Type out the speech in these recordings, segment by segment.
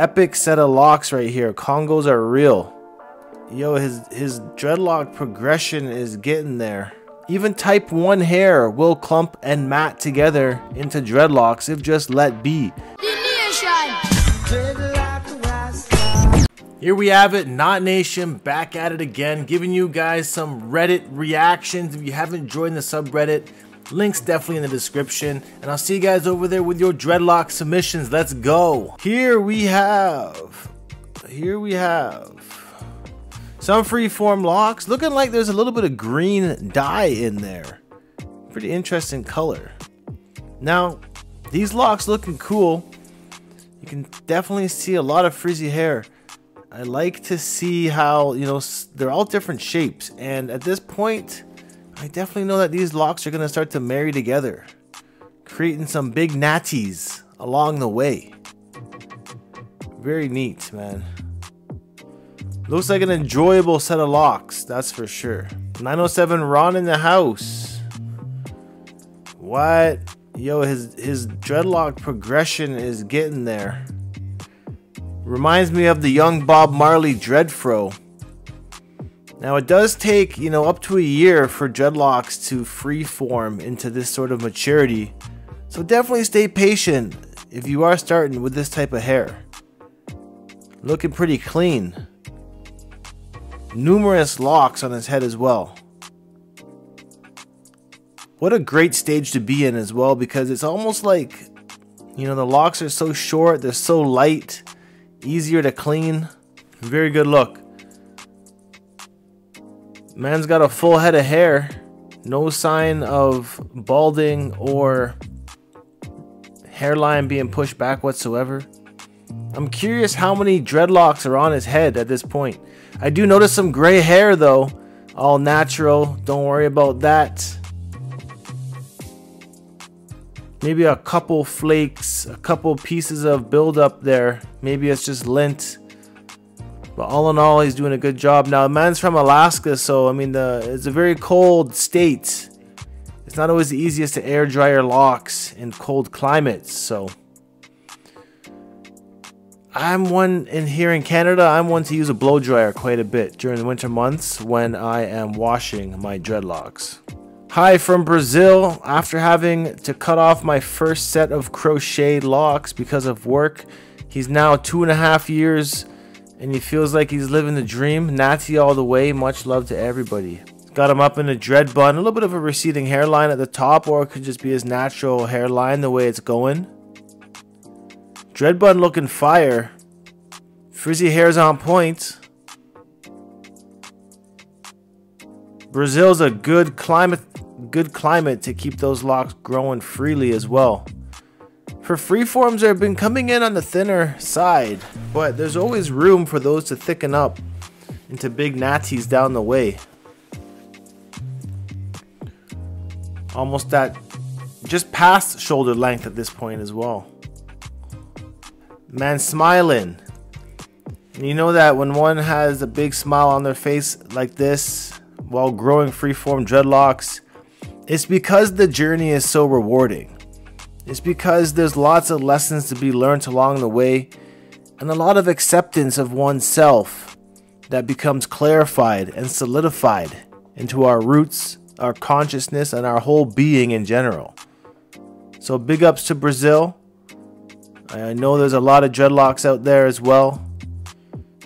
Epic set of locks right here. Congos are real. Yo, his dreadlock progression is getting there. Even type 1 hair will clump and mat together into dreadlocks if just let be. Here we have it, Not Nation, back at it again, giving you guys some Reddit reactions. If you haven't joined the subreddit, links definitely in the description. And I'll see you guys over there with your dreadlock submissions. Let's go. Here we have some freeform locks. Looking like there's a little bit of green dye in there. Pretty interesting color. Now, these locks looking cool. You can definitely see a lot of frizzy hair. I like to see how, you know, they're all different shapes. And at this point, I definitely know that these locks are going to start to marry together, creating some big natties along the way. Very neat, man. Looks like an enjoyable set of locks, that's for sure. 907 Ron in the house. What? Yo, his dreadlock progression is getting there. Reminds me of the young Bob Marley dreadfro. Now it does take, you know, up to a year for dreadlocks to freeform into this sort of maturity. So definitely stay patient if you are starting with this type of hair. Looking pretty clean. Numerous locks on his head as well. What a great stage to be in as well, because it's almost like, you know, the locks are so short, they're so light, easier to clean. Very good look. Man's got a full head of hair. No sign of balding or hairline being pushed back whatsoever. I'm curious how many dreadlocks are on his head at this point. I do notice some gray hair though. All natural. Don't worry about that. Maybe a couple flakes, a couple pieces of buildup there. Maybe it's just lint. But all in all, he's doing a good job. Now, the man's from Alaska, so I mean, it's a very cold state. It's not always the easiest to air dry your locks in cold climates. So, here in Canada, I'm one to use a blow dryer quite a bit during the winter months when I am washing my dreadlocks. Hi from Brazil. After having to cut off my first set of crochet locks because of work, he's now 2.5 years and he feels like he's living the dream. Natty all the way. Much love to everybody. Got him up in a dread bun. A little bit of a receding hairline at the top, or it could just be his natural hairline the way it's going. Dread bun looking fire. Frizzy hair's on point. Brazil's a good climate to keep those locks growing freely as well. For freeforms, they've been coming in on the thinner side, but there's always room for those to thicken up into big natties down the way. Almost that, just past shoulder length at this point as well. Man smiling. And you know that when one has a big smile on their face like this while growing freeform dreadlocks, it's because the journey is so rewarding. It's because there's lots of lessons to be learned along the way and a lot of acceptance of oneself that becomes clarified and solidified into our roots, our consciousness, and our whole being in general. So big ups to Brazil. I know there's a lot of dreadlocks out there as well.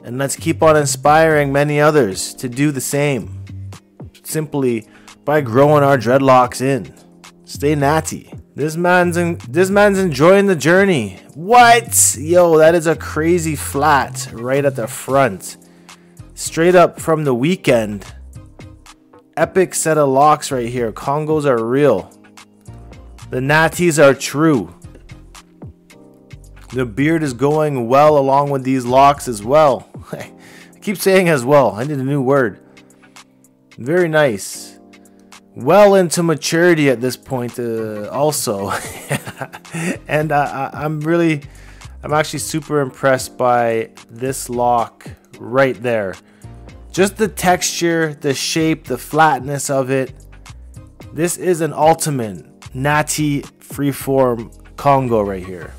And let's keep on inspiring many others to do the same. Simply by growing our dreadlocks in. Stay natty. This man's enjoying the journey. What? Yo, that is a crazy flat right at the front. Straight up from the weekend. Epic set of locks right here. Congos are real. The natties are true. The beard is going well along with these locks as well. I keep saying as well. I need a new word. Very nice. Well into maturity at this point also. And I'm actually super impressed by this lock right there. Just the texture, the shape, the flatness of it. This is an ultimate natty freeform Congo right here.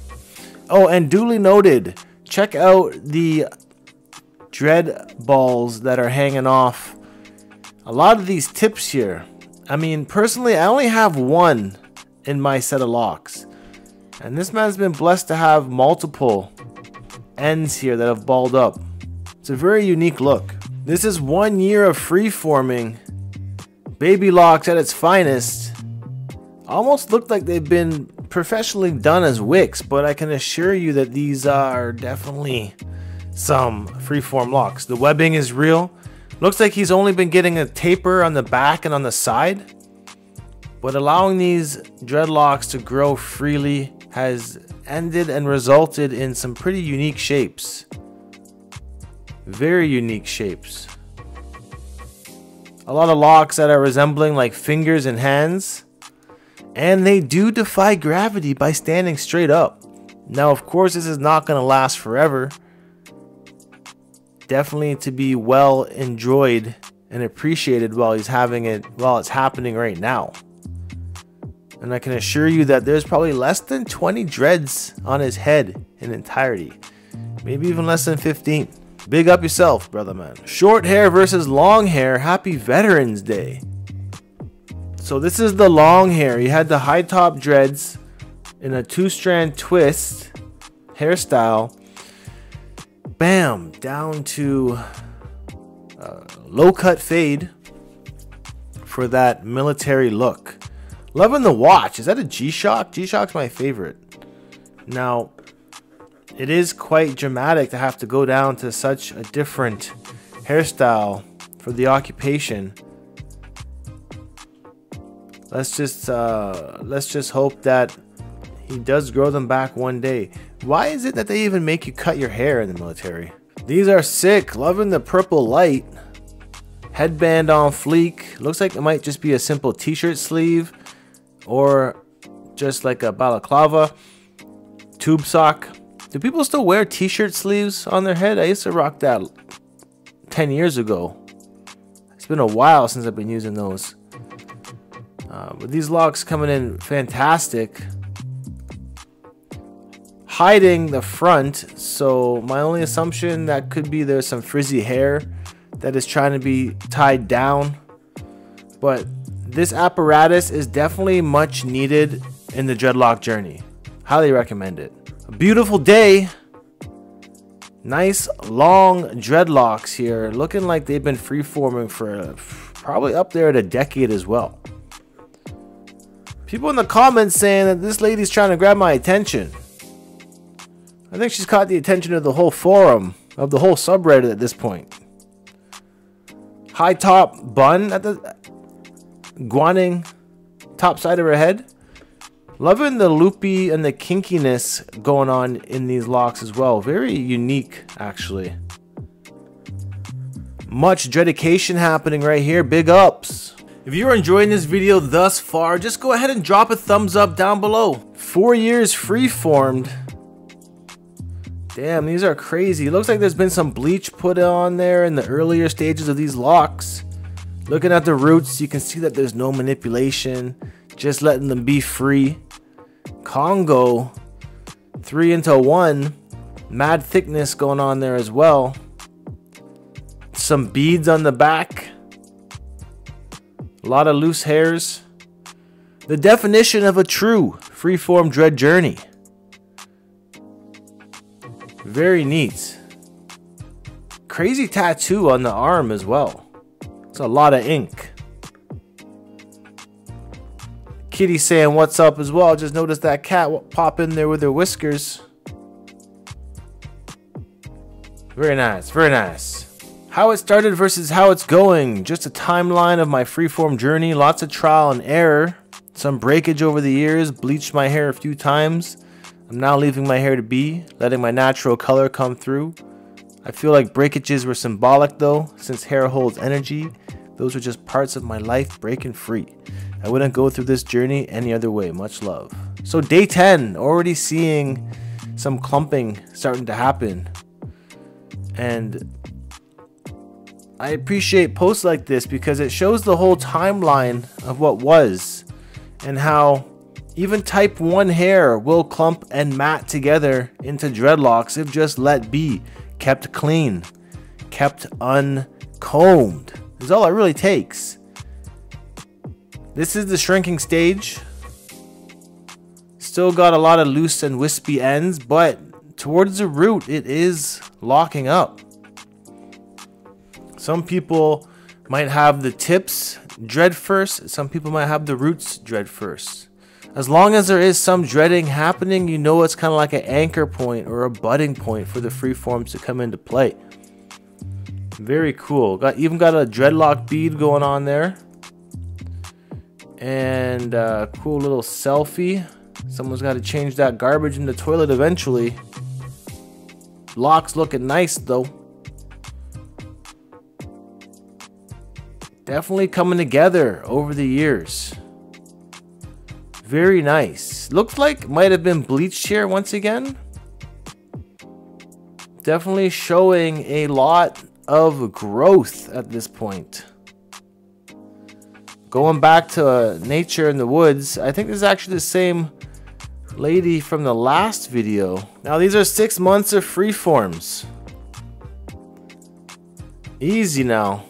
Oh, and duly noted, check out the dread balls that are hanging off a lot of these tips here. I mean, personally, I only have one in my set of locks, and this man's been blessed to have multiple ends here that have balled up. It's a very unique look. This is 1 year of free-forming baby locks at its finest. Almost look like they've been professionally done as wicks, but I can assure you that these are definitely some freeform locks. The webbing is real. Looks like he's only been getting a taper on the back and on the side, but allowing these dreadlocks to grow freely has ended and resulted in some pretty unique shapes. Very unique shapes. A lot of locks that are resembling like fingers and hands, and they do defy gravity by standing straight up. Now, of course, this is not going to last forever. Definitely to be well enjoyed and appreciated while it's happening right now. And I can assure you that there's probably less than 20 dreads on his head in entirety. Maybe even less than 15. Big up yourself, brother man. Short hair versus long hair. Happy Veterans Day. So this is the long hair. He had the high top dreads in a 2-strand twist hairstyle. Bam, down to low cut fade for that military look. Loving the watch. Is that a G-Shock? G-Shock's my favorite. Now, it is quite dramatic to have to go down to such a different hairstyle for the occupation. Let's just hope that he does grow them back one day. Why is it that they even make you cut your hair in the military? These are sick. Loving the purple light. Headband on fleek. Looks like it might just be a simple t-shirt sleeve or just like a balaclava. Tube sock. Do people still wear t-shirt sleeves on their head? I used to rock that 10 years ago. It's been a while since I've been using those. But these locks coming in fantastic. Hiding the front, so my only assumption that could be there's some frizzy hair that is trying to be tied down. But this apparatus is definitely much needed in the dreadlock journey. Highly recommend it. A beautiful day. Nice long dreadlocks here, looking like they've been freeforming for probably up there at a decade as well. People in the comments saying that this lady's trying to grab my attention. I think she's caught the attention of the whole forum, of the whole subreddit at this point. High top bun at the guaning top side of her head. Loving the loopy and the kinkiness going on in these locks as well. Very unique, actually. Much dedication happening right here. Big ups. If you're enjoying this video thus far, just go ahead and drop a thumbs up down below. 4 years free-formed. Damn, these are crazy. It looks like there's been some bleach put on there in the earlier stages of these locks. Looking at the roots, you can see that there's no manipulation. Just letting them be free. Congo 3 into 1. Mad thickness going on there as well. Some beads on the back. A lot of loose hairs. The definition of a true freeform dread journey. Very neat. Crazy tattoo on the arm as well. It's a lot of ink. Kitty saying what's up as well. Just noticed that cat pop in there with her whiskers. Very nice, very nice. How it started versus how it's going. Just a timeline of my freeform journey. Lots of trial and error. Some breakage over the years. Bleached my hair a few times. I'm now leaving my hair to be. Letting my natural color come through. I feel like breakages were symbolic though. Since hair holds energy. Those were just parts of my life breaking free. I wouldn't go through this journey any other way. Much love. So day 10. Already seeing some clumping starting to happen. And I appreciate posts like this because it shows the whole timeline of what was and how Even type 1 hair will clump and mat together into dreadlocks if just let be, kept clean, kept uncombed. That's all it really takes. This is the shrinking stage. Still got a lot of loose and wispy ends, but towards the root it is locking up. Some people might have the tips dread first, some people might have the roots dread first. As long as there is some dreading happening, you know it's kind of like an anchor point or a budding point for the freeforms to come into play. Very cool. Even got a dreadlock bead going on there. And a cool little selfie. Someone's got to change that garbage in the toilet eventually. Locks looking nice though. Definitely coming together over the years. Very nice. Looks like might have been bleached here once again. Definitely showing a lot of growth at this point. Going back to nature in the woods, I think this is actually the same lady from the last video. Now these are 6 months of freeforms. Easy now.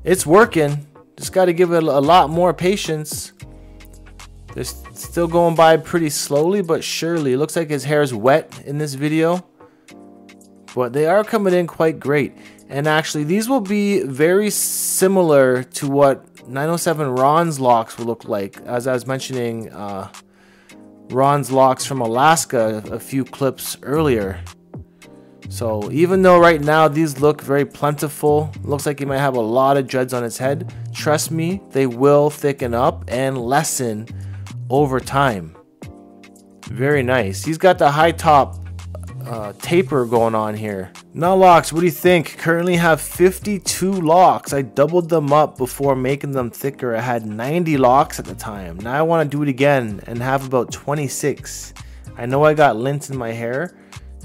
It's working. Just got to give it a lot more patience. They're still going by pretty slowly but surely. It looks like his hair is wet in this video, but they are coming in quite great. And actually these will be very similar to what 907 Ron's locks will look like. As I was mentioning Ron's locks from Alaska a few clips earlier. So even though right now these look very plentiful, looks like he might have a lot of dreads on his head, trust me, they will thicken up and lessen over time. Very nice. He's got the high top taper going on here. Now locks, what do you think? Currently have 52 locks. I doubled them up before making them thicker. I had 90 locks at the time. Now I want to do it again and have about 26. I know I got lint in my hair.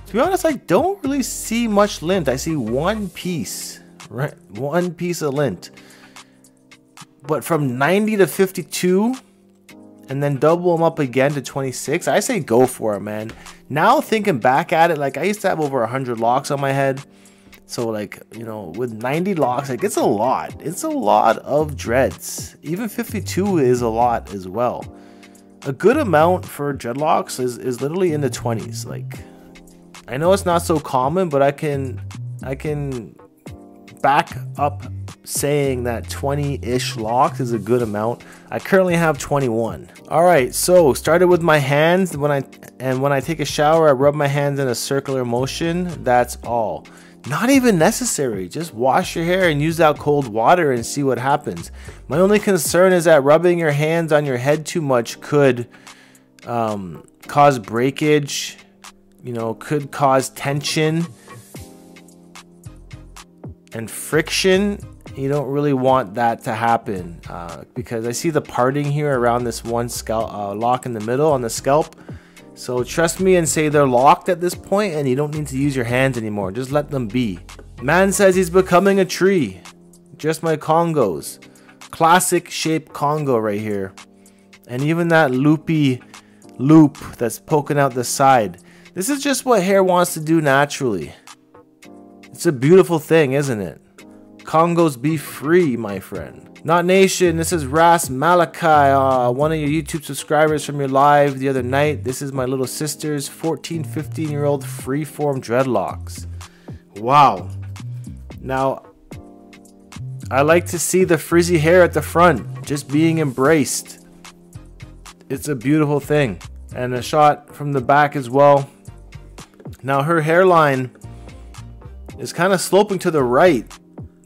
To be honest, I don't really see much lint. I see one piece, right? One piece of lint. But from 90 to 52 and then double them up again to 26, I say go for it, man. Now thinking back at it, like I used to have over 100 locks on my head. So like, you know, with 90 locks, like it's a lot. It's a lot of dreads. Even 52 is a lot as well. A good amount for dreadlocks is literally in the 20s. Like, I know it's not so common, but I can back up saying that 20-ish locks is a good amount. I currently have 21. All right, so started with my hands. When I take a shower, I rub my hands in a circular motion. That's all. Not even necessary. Just wash your hair and use that cold water and see what happens. My only concern is that rubbing your hands on your head too much could cause breakage. You know, could cause tension and friction. You don't really want that to happen because I see the parting here around this one scalp lock in the middle on the scalp. So trust me and say they're locked at this point and you don't need to use your hands anymore. Just let them be. Man says he's becoming a tree. Just my Congos. Classic shape Congo right here. And even that loopy loop that's poking out the side. This is just what hair wants to do naturally. It's a beautiful thing, isn't it? Congos be free, my friend. Not Nation, this is Ras Malachi, one of your YouTube subscribers from your live the other night. This is my little sister's 14, 15-year-old freeform dreadlocks. Wow. Now, I like to see the frizzy hair at the front just being embraced. It's a beautiful thing. And a shot from the back as well. Now her hairline is kind of sloping to the right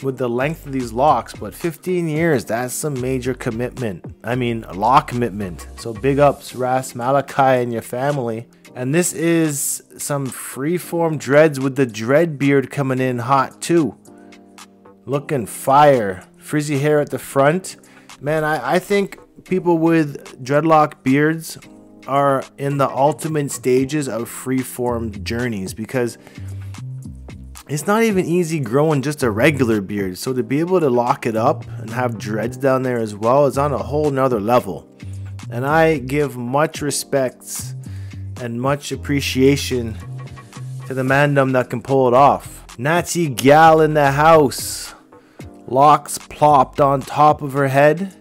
with the length of these locks, but 15 years, that's some major commitment. I mean, lock commitment. So big ups, Ras Malachi and your family. And this is some freeform dreads with the dread beard coming in hot too. Looking fire. Frizzy hair at the front. Man, I think people with dreadlock beards are in the ultimate stages of freeform journeys because it's not even easy growing just a regular beard. So to be able to lock it up and have dreads down there as well is on a whole nother level. And I give much respects and much appreciation to the mandem that can pull it off. Natty gal in the house. Locks plopped on top of her head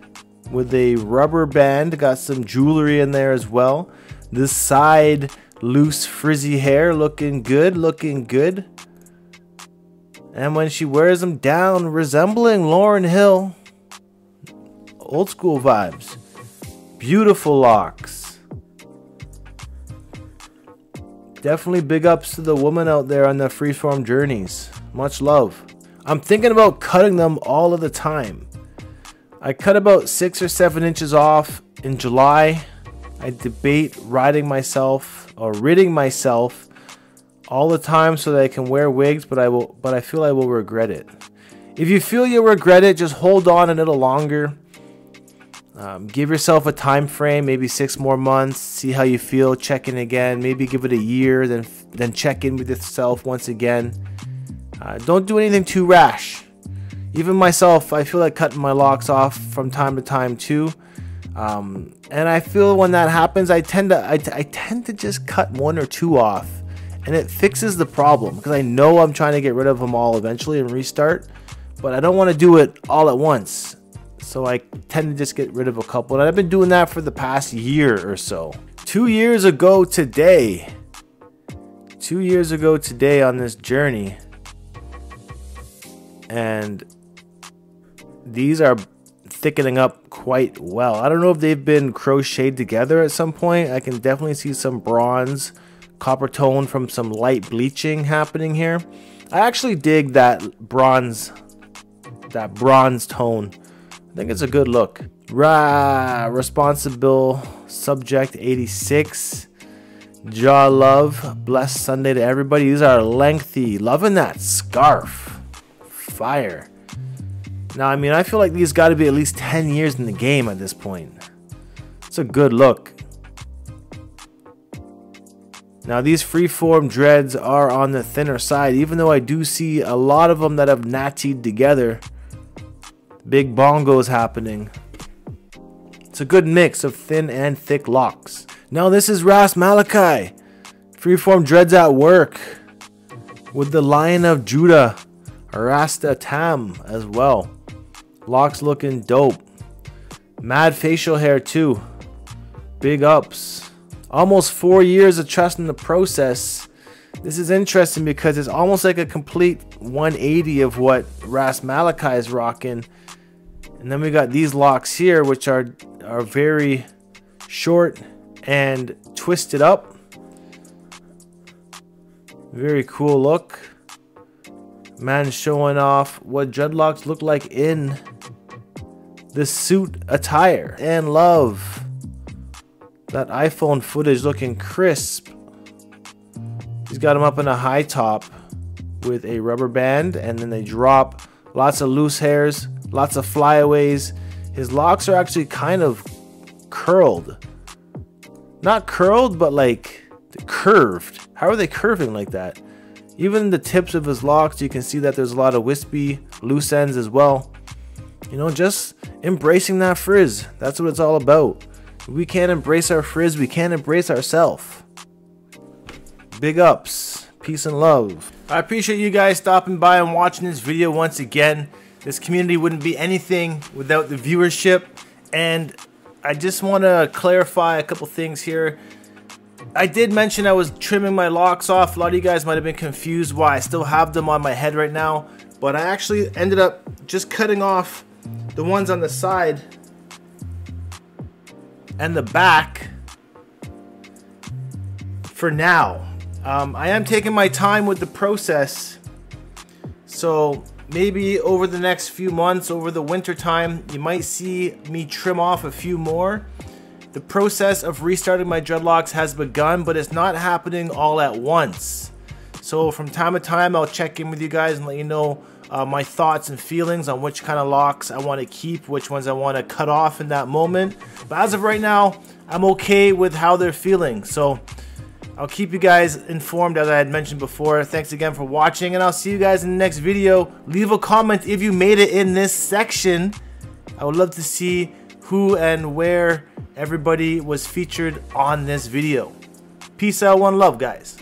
with a rubber band. Got some jewelry in there as well. This side loose frizzy hair looking good, looking good. And when she wears them down, resembling Lauryn Hill. Old school vibes. Beautiful locks. Definitely big ups to the woman out there on the freeform journeys. Much love. I'm thinking about cutting them all of the time. I cut about 6 or 7 inches off in July. I debate ridding myself all the time so that I can wear wigs, but I feel I will regret it. If you feel you'll regret it, just hold on a little longer. Give yourself a time frame, maybe 6 more months, see how you feel, check in again, maybe give it a year, then check in with yourself once again. Don't do anything too rash. Even myself, I feel like cutting my locks off from time to time too. And I feel when that happens, I tend to just cut 1 or 2 off, and it fixes the problem because I know I'm trying to get rid of them all eventually and restart, but I don't want to do it all at once. So I tend to just get rid of a couple, and I've been doing that for the past year or so. 2 years ago today on this journey, and these are thickening up quite well. I don't know if they've been crocheted together at some point. I can definitely see some bronze, copper tone from some light bleaching happening here. I actually dig that bronze tone. I think it's a good look. Responsible Subject 86. Jaw Love. Blessed Sunday to everybody. These are lengthy. Loving that scarf. Fire. Now, I mean, I feel like these got to be at least 10 years in the game at this point. It's a good look. Now, these freeform dreads are on the thinner side, even though I do see a lot of them that have nattied together. Big bongos happening. It's a good mix of thin and thick locks. Now, this is Ras Malachi. Freeform dreads at work with the Lion of Judah, Rasta Tam as well. Locks looking dope. Mad facial hair too. Big ups. Almost 4 years of trusting the process. This is interesting because it's almost like a complete 180 of what Ras Malachi is rocking. And then we got these locks here, which are very short and twisted up. Very cool look. Man showing off what dreadlocks look like in the suit attire. And love that iPhone footage looking crisp. He's got them up in a high top with a rubber band, and then they drop. Lots of loose hairs, lots of flyaways. His locks are actually kind of curled. Not curled, but like curved. How are they curving like that? Even the tips of his locks, you can see that there's a lot of wispy loose ends as well. You know, just embracing that frizz. That's what it's all about. If we can't embrace our frizz, we can't embrace ourselves. Big ups. Peace and love. I appreciate you guys stopping by and watching this video once again. This community wouldn't be anything without the viewership. And I just want to clarify a couple things here. I did mention I was trimming my locks off. A lot of you guys might have been confused why I still have them on my head right now. But I actually ended up just cutting off the ones on the side and the back for now. I am taking my time with the process. So maybe over the next few months, over the winter time, you might see me trim off a few more. The process of restarting my dreadlocks has begun, but it's not happening all at once. So from time to time, I'll check in with you guys and let you know my thoughts and feelings on which kind of locks I want to keep, which ones I want to cut off in that moment. But as of right now, I'm okay with how they're feeling. So I'll keep you guys informed as I had mentioned before. Thanks again for watching, and I'll see you guys in the next video. Leave a comment if you made it in this section. I would love to see who and where everybody was featured on this video. Peace out, one love, guys.